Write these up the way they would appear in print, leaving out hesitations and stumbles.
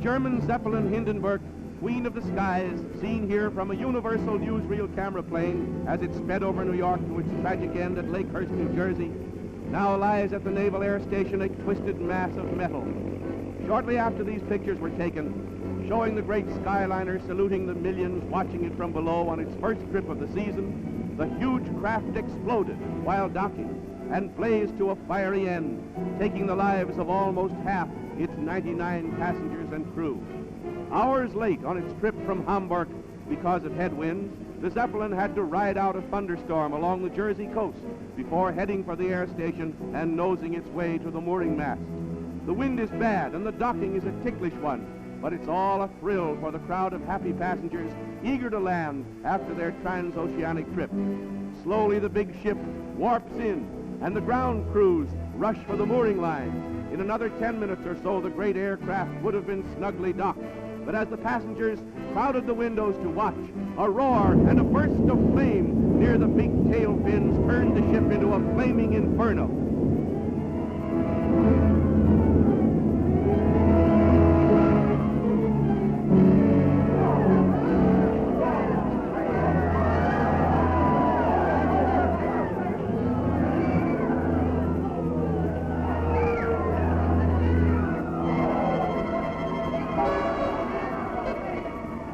German Zeppelin Hindenburg, queen of the skies, seen here from a universal newsreel camera plane as it sped over New York to its tragic end at Lakehurst, New Jersey, now lies at the Naval Air Station a twisted mass of metal. Shortly after these pictures were taken, showing the great Skyliner saluting the millions watching it from below on its first trip of the season, the huge craft exploded while docking and blazed to a fiery end, taking the lives of almost half its 99 passengers and crew. Hours late on its trip from Hamburg because of headwinds, the Zeppelin had to ride out a thunderstorm along the Jersey coast before heading for the air station and nosing its way to the mooring mast. The wind is bad and the docking is a ticklish one, but it's all a thrill for the crowd of happy passengers eager to land after their transoceanic trip. Slowly the big ship warps in, and the ground crews rush for the mooring lines. In another 10 minutes or so, the great aircraft would have been snugly docked. But as the passengers crowded the windows to watch, a roar and a burst of flame near the big tail fins turned the ship into a flaming inferno.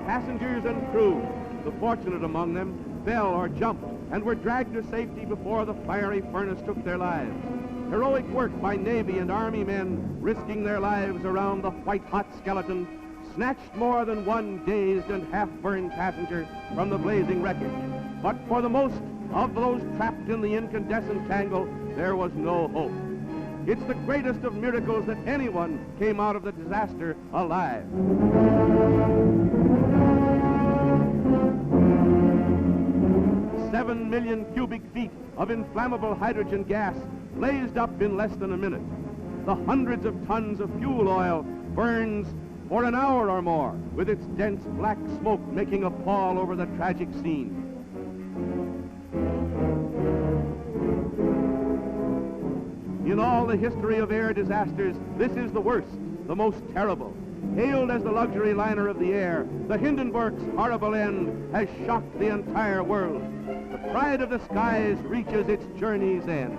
Passengers and crew, the fortunate among them, fell or jumped and were dragged to safety before the fiery furnace took their lives. Heroic work by Navy and Army men risking their lives around the white-hot skeleton snatched more than one dazed and half-burned passenger from the blazing wreckage. But for the most of those trapped in the incandescent tangle, there was no hope. It's the greatest of miracles that anyone came out of the disaster alive. 7 million cubic feet of inflammable hydrogen gas blazed up in less than a minute. The hundreds of tons of fuel oil burns for an hour or more, with its dense black smoke making a pall over the tragic scene. In all the history of air disasters, this is the worst, the most terrible. Hailed as the luxury liner of the air, the Hindenburg's horrible end has shocked the entire world. The pride of the skies reaches its journey's end.